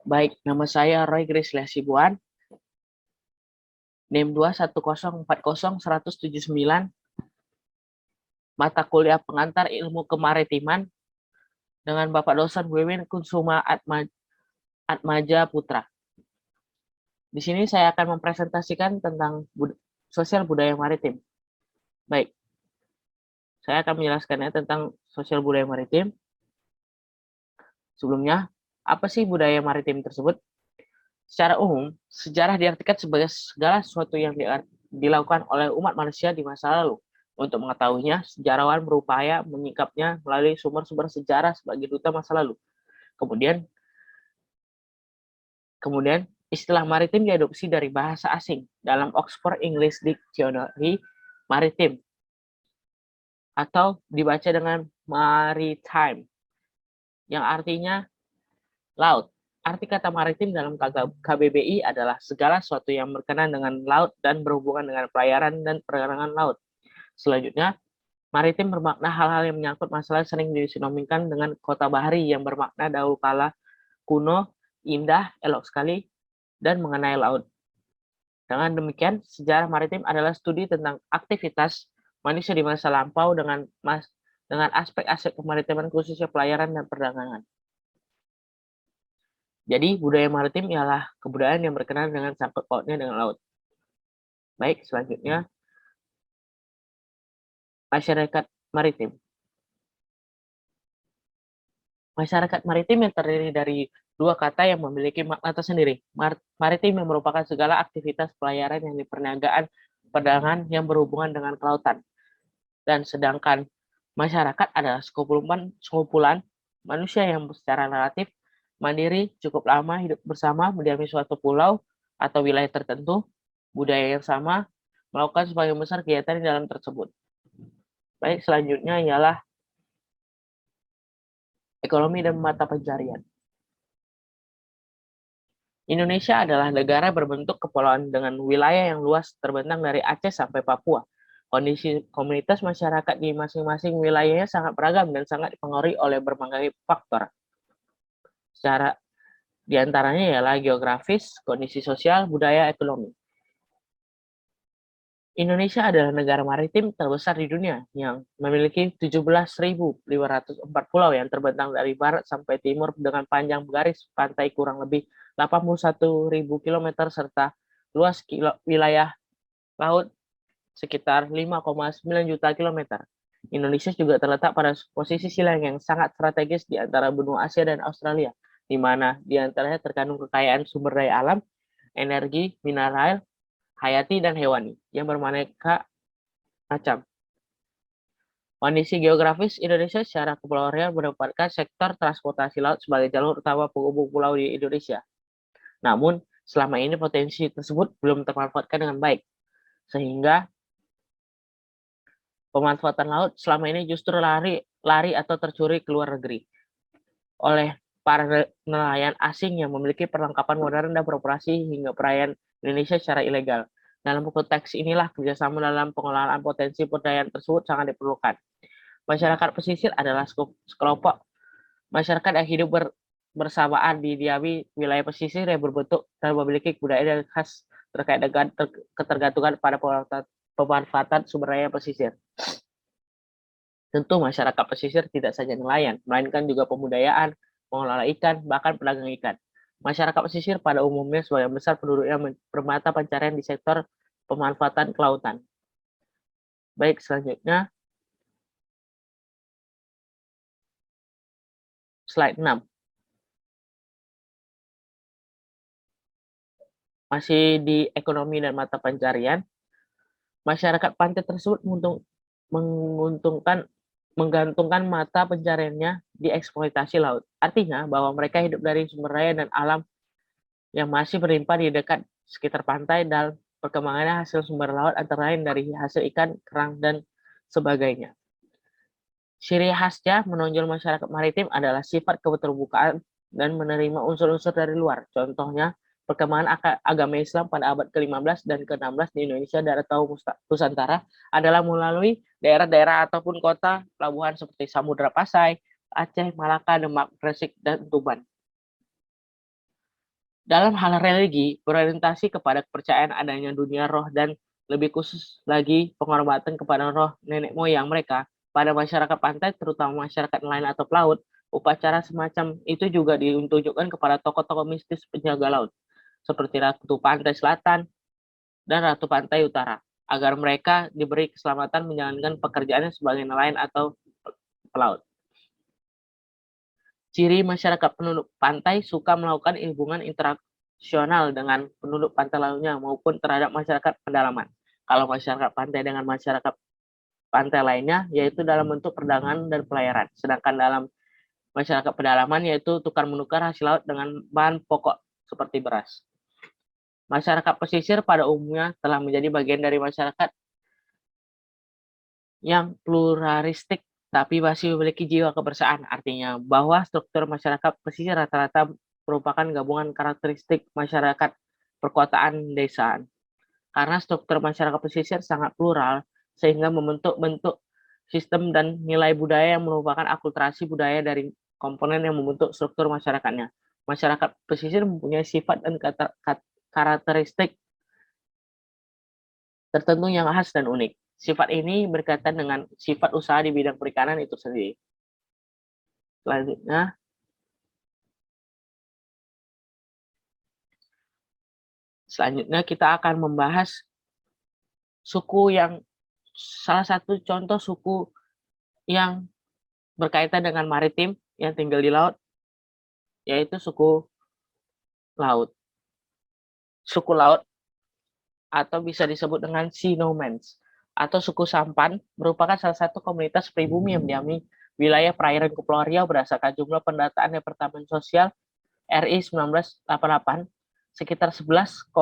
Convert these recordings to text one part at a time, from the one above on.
Baik, nama saya Roy Grace Sibuan, NIM 210401179, mata kuliah pengantar ilmu kemaritiman dengan Bapak dosen Wiwin Kunsuma Atmaja Putra. Di sini saya akan mempresentasikan tentang sosial budaya maritim. Baik, saya akan menjelaskannya tentang sosial budaya maritim. Sebelumnya, apa sih budaya maritim tersebut? Secara umum, sejarah diartikan sebagai segala sesuatu yang dilakukan oleh umat manusia di masa lalu. Untuk mengetahuinya, sejarawan berupaya menyingkapnya melalui sumber-sumber sejarah sebagai duta masa lalu. Kemudian, istilah maritim diadopsi dari bahasa asing dalam Oxford English Dictionary maritim atau dibaca dengan maritime yang artinya laut. Arti kata maritim dalam KBBI adalah segala sesuatu yang berkenaan dengan laut dan berhubungan dengan pelayaran dan perdagangan laut. Selanjutnya, maritim bermakna hal-hal yang menyangkut masalah sering disinonimkan dengan kota bahari yang bermakna dahulu kala kuno, indah, elok sekali, dan mengenai laut. Dengan demikian, sejarah maritim adalah studi tentang aktivitas manusia di masa lampau dengan aspek-aspek kemaritiman khususnya pelayaran dan perdagangan. Jadi, budaya maritim ialah kebudayaan yang berkenaan dengan sangkut pautnya dengan laut. Baik, selanjutnya, masyarakat maritim. Masyarakat maritim yang terdiri dari dua kata yang memiliki makna tersendiri. Maritim yang merupakan segala aktivitas pelayaran yang di perniagaan, perdagangan yang berhubungan dengan kelautan. Dan sedangkan masyarakat adalah sekumpulan manusia yang secara relatif mandiri, cukup lama hidup bersama, mendiami suatu pulau atau wilayah tertentu, budaya yang sama, melakukan sebagian besar kegiatan di dalam tersebut. Baik, selanjutnya ialah ekonomi dan mata pencarian. Indonesia adalah negara berbentuk kepulauan dengan wilayah yang luas terbentang dari Aceh sampai Papua. Kondisi komunitas masyarakat di masing-masing wilayahnya sangat beragam dan sangat dipengaruhi oleh berbagai faktor. Secara di antaranya ialah geografis, kondisi sosial, budaya, ekonomi. Indonesia adalah negara maritim terbesar di dunia yang memiliki 17.504 pulau yang terbentang dari barat sampai timur dengan panjang garis pantai kurang lebih 81.000 km serta luas wilayah laut sekitar 5,9 juta kilometer. Indonesia juga terletak pada posisi silang yang sangat strategis di antara benua Asia dan Australia, di mana di antaranya terkandung kekayaan sumber daya alam, energi, mineral, hayati, dan hewani yang bermaneka macam. Kondisi geografis Indonesia secara kepulauan menempatkan sektor transportasi laut sebagai jalur utama penghubung pulau di Indonesia. Namun, selama ini potensi tersebut belum termanfaatkan dengan baik, sehingga pemanfaatan laut selama ini justru lari atau tercuri ke luar negeri oleh para nelayan asing yang memiliki perlengkapan modern dan beroperasi hingga perairan Indonesia secara ilegal. Dalam konteks inilah kerjasama dalam pengelolaan potensi perdayaan tersebut sangat diperlukan. Masyarakat pesisir adalah sekelompok masyarakat yang hidup bersamaan di diami wilayah pesisir yang berbentuk dan memiliki kebudayaan yang khas terkait dengan ketergantungan pada pemanfaatan sumber daya pesisir. Tentu masyarakat pesisir tidak saja nelayan, melainkan juga pembudayaan, mengelola ikan, bahkan pedagang ikan. Masyarakat pesisir pada umumnya sebagian besar penduduknya bermata pencarian di sektor pemanfaatan kelautan. Baik, selanjutnya slide 6. Masih di ekonomi dan mata pencarian, masyarakat pantai tersebut menggantungkan mata pencariannya di eksploitasi laut. Artinya bahwa mereka hidup dari sumber daya dan alam yang masih berlimpah di dekat sekitar pantai dan perkembangannya hasil sumber laut antara lain dari hasil ikan, kerang, dan sebagainya. Ciri khasnya menonjol masyarakat maritim adalah sifat keterbukaan dan menerima unsur-unsur dari luar. Contohnya, perkembangan agama Islam pada abad ke-15 dan ke-16 di Indonesia dan atau Nusantara adalah melalui daerah-daerah ataupun kota pelabuhan seperti Samudra Pasai, Aceh, Malaka, Demak, Gresik, dan Tuban. Dalam hal religi, berorientasi kepada kepercayaan adanya dunia roh dan lebih khusus lagi penghormatan kepada roh nenek moyang mereka. Pada masyarakat pantai, terutama masyarakat nelayan atau pelaut, upacara semacam itu juga ditunjukkan kepada tokoh-tokoh mistis penjaga laut, seperti Ratu Pantai Selatan dan Ratu Pantai Utara, agar mereka diberi keselamatan menjalankan pekerjaannya sebagai nelayan atau pelaut. Ciri masyarakat penduduk pantai suka melakukan hubungan interaksional dengan penduduk pantai lainnya maupun terhadap masyarakat pedalaman. Kalau masyarakat pantai dengan masyarakat pantai lainnya, yaitu dalam bentuk perdagangan dan pelayaran. Sedangkan dalam masyarakat pedalaman, yaitu tukar menukar hasil laut dengan bahan pokok seperti beras. Masyarakat pesisir pada umumnya telah menjadi bagian dari masyarakat yang pluralistik tapi masih memiliki jiwa kebersamaan, artinya bahwa struktur masyarakat pesisir rata-rata merupakan gabungan karakteristik masyarakat perkotaan desaan. Karena struktur masyarakat pesisir sangat plural, sehingga membentuk bentuk sistem dan nilai budaya yang merupakan akulturasi budaya dari komponen yang membentuk struktur masyarakatnya. Masyarakat pesisir mempunyai sifat dan karakteristik tertentu yang khas dan unik. Sifat ini berkaitan dengan sifat usaha di bidang perikanan itu sendiri. Selanjutnya kita akan membahas suku yang salah satu contoh suku yang berkaitan dengan maritim yang tinggal di laut, yaitu suku laut. Suku laut atau bisa disebut dengan Sea Nomads atau suku sampan merupakan salah satu komunitas pribumi yang mendiami wilayah perairan Kepulauan Riau berdasarkan jumlah pendataan Departemen Sosial RI 1988 sekitar 11,23%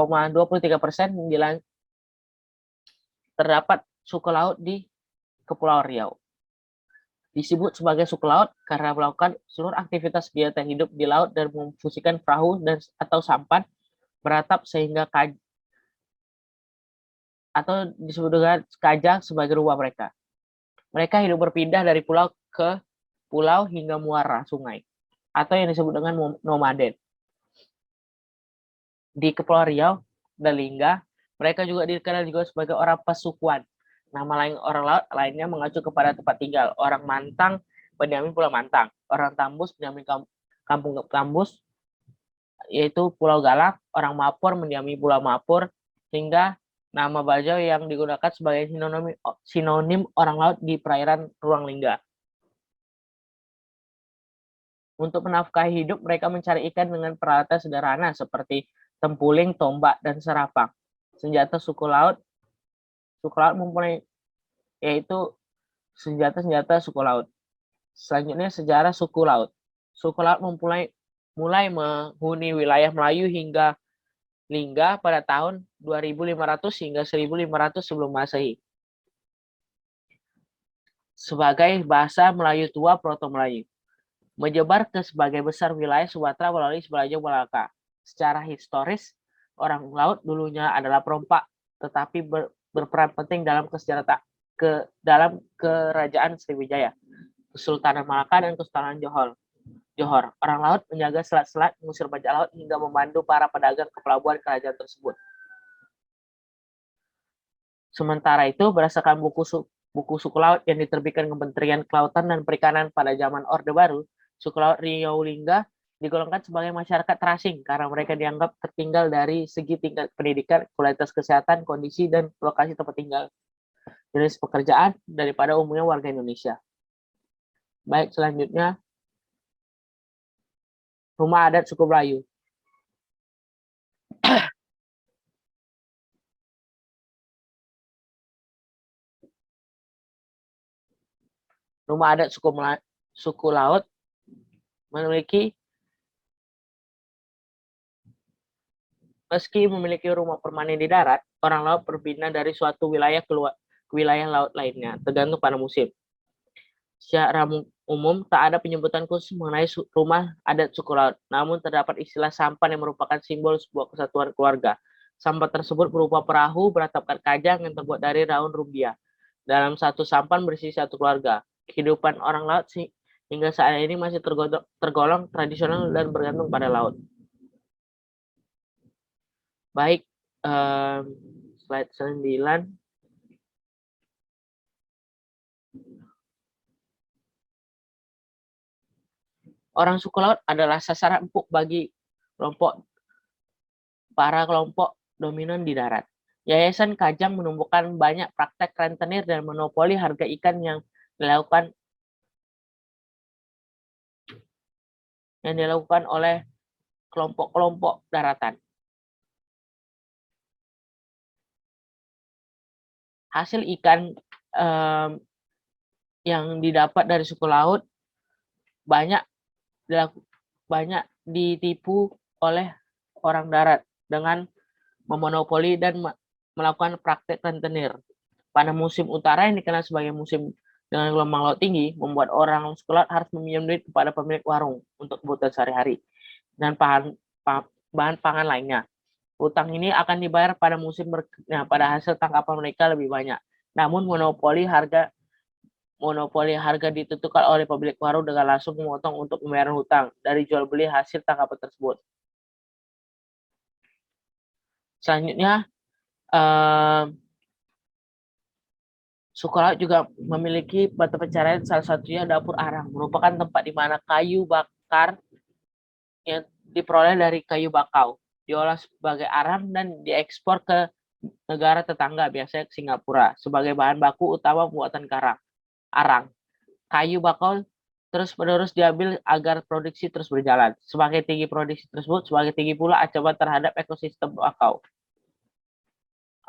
terdapat suku laut di Kepulauan Riau. Disebut sebagai suku laut karena melakukan seluruh aktivitas biota hidup di laut dan memfungsikan perahu atau sampan beratap sehingga atau disebut dengan kajang sebagai rumah mereka. Mereka hidup berpindah dari pulau ke pulau hingga muara sungai, atau yang disebut dengan nomaden. Di Kepulauan Riau dan Lingga, mereka juga dikenal juga sebagai orang pesukuan. Nama lain orang laut lainnya mengacu kepada tempat tinggal. Orang Mantang mendiami Pulau Mantang, orang Tambus mendiami Kampung Tambus, yaitu Pulau Galak, orang Mapur mendiami Pulau Mapur, hingga nama Bajau yang digunakan sebagai sinonim orang laut di perairan Ruang Lingga. Untuk menafkahi hidup, mereka mencari ikan dengan peralatan sederhana seperti tempuling, tombak, dan serapang. Senjata suku laut mempunyai yaitu senjata suku laut. Selanjutnya sejarah suku laut. Suku laut mulai menghuni wilayah Melayu hingga Lingga pada tahun 2500 hingga 1500 sebelum Masehi. Sebagai bahasa Melayu tua Proto-Melayu. Menyebar ke sebagai besar wilayah Sumatera melalui Semenanjung Malaka. Secara historis, orang laut dulunya adalah perompak, tetapi berperan penting dalam dalam kerajaan Sriwijaya, Kesultanan Malaka, dan Kesultanan Johor. Orang laut menjaga selat-selat, mengusir bajak laut, hingga memandu para pedagang ke pelabuhan kerajaan tersebut. Sementara itu, berdasarkan buku suku laut yang diterbitkan Kementerian Kelautan dan Perikanan pada zaman Orde Baru, suku laut Riau Lingga digolongkan sebagai masyarakat terasing karena mereka dianggap tertinggal dari segi tingkat pendidikan, kualitas kesehatan, kondisi, dan lokasi tempat tinggal, jenis pekerjaan daripada umumnya warga Indonesia. Baik, selanjutnya rumah adat suku Melayu. Rumah adat suku laut meski memiliki rumah permanen di darat, orang laut berpindah dari suatu wilayah ke wilayah laut lainnya, tergantung pada musim. Secara umum, tak ada penyebutan khusus mengenai rumah adat suku laut, namun terdapat istilah sampan yang merupakan simbol sebuah kesatuan keluarga. Sampan tersebut berupa perahu beratapkan kajang yang terbuat dari daun rumbia. Dalam satu sampan berisi satu keluarga. Kehidupan orang laut hingga saat ini masih tergolong tradisional dan bergantung pada laut. Baik, slide 9. Orang suku laut adalah sasaran empuk bagi para kelompok dominan di darat. Yayasan Kajang menemukan banyak praktek rentenir dan monopoli harga ikan yang dilakukan oleh kelompok-kelompok daratan. Hasil ikan yang didapat dari suku laut banyak ditipu oleh orang darat dengan memonopoli dan melakukan praktek rentenir. Pada musim utara yang dikenal sebagai musim dengan gelombang laut tinggi, membuat orang suku laut harus meminjam duit kepada pemilik warung untuk kebutuhan sehari-hari dan bahan pangan lainnya. Utang ini akan dibayar pada pada hasil tangkapan mereka lebih banyak. Namun monopoli harga ditentukan oleh pemilik warung dengan langsung memotong untuk pembayaran hutang dari jual beli hasil tangkapan tersebut. Selanjutnya, suku laut juga memiliki mata pencarian, salah satunya dapur arang, merupakan tempat di mana kayu bakar yang diperoleh dari kayu bakau diolah sebagai arang dan diekspor ke negara tetangga, biasanya ke Singapura, sebagai bahan baku utama pembuatan arang. Kayu bakau terus-menerus diambil agar produksi terus berjalan. Semakin tinggi produksi tersebut, semakin tinggi pula ancaman terhadap ekosistem bakau.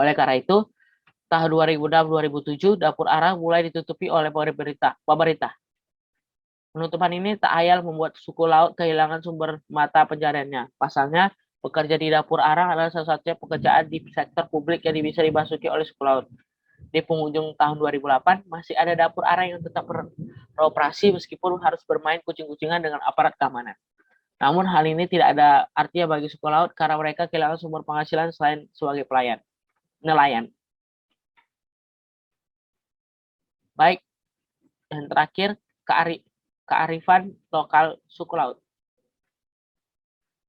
Oleh karena itu, tahun 2006-2007, dapur arang mulai ditutupi oleh pemerintah. Penutupan ini tak ayal membuat suku laut kehilangan sumber mata pencariannya. Pasalnya, bekerja di dapur arang adalah salah satunya pekerjaan di sektor publik yang bisa dimasuki oleh suku laut. Di penghujung tahun 2008, masih ada dapur arang yang tetap beroperasi meskipun harus bermain kucing-kucingan dengan aparat keamanan. Namun hal ini tidak ada artinya bagi suku laut karena mereka kehilangan sumber penghasilan selain sebagai nelayan. Baik, dan terakhir, kearifan lokal suku laut.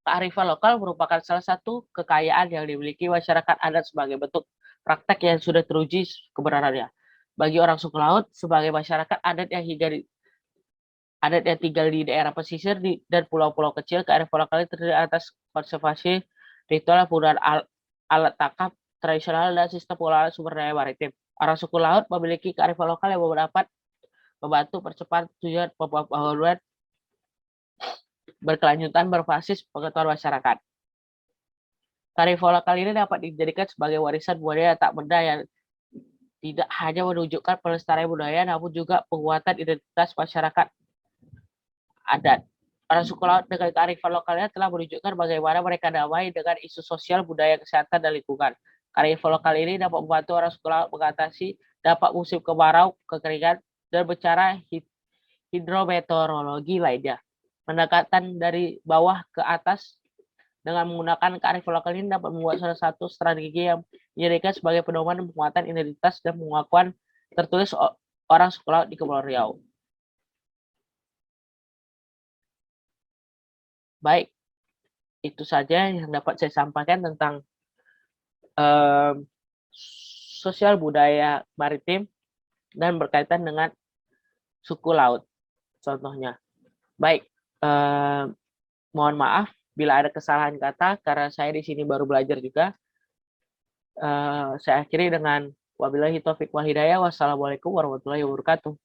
Kearifan lokal merupakan salah satu kekayaan yang dimiliki masyarakat adat sebagai bentuk praktek yang sudah teruji kebenarannya. Bagi orang suku laut, sebagai masyarakat adat yang tinggal di daerah pesisir dan pulau-pulau kecil, kearifan lokal terdiri atas konservasi ritual, penggunaan alat tangkap tradisional, dan sistem pengelolaan sumber daya maritim. Orang suku laut memiliki kearifan lokal yang dapat membantu percepatan tujuan pembangunan berkelanjutan berbasis pengetahuan masyarakat. Kearifan lokal ini dapat dijadikan sebagai warisan budaya tak benda yang tidak hanya menunjukkan pelestarian budaya, namun juga penguatan identitas masyarakat adat. Orang suku laut dengan kearifan lokalnya telah menunjukkan bagaimana mereka damai dengan isu sosial, budaya, kesehatan, dan lingkungan. Kearifan lokal ini dapat membantu orang suku laut mengatasi dampak musim kemarau, kekeringan, dan bencana hidrometeorologi lainnya. Pendekatan dari bawah ke atas dengan menggunakan kearifan lokal ini dapat membuat salah satu strategi yang dijadikan sebagai pedoman penguatan identitas dan pengakuan tertulis orang suku laut di Kepulauan Riau. Baik, itu saja yang dapat saya sampaikan tentang sosial budaya maritim dan berkaitan dengan suku laut, contohnya. Baik, mohon maaf bila ada kesalahan kata karena saya di sini baru belajar juga. Saya akhiri dengan wabillahi taufiq wal hidayah. Wassalamualaikum warahmatullahi wabarakatuh.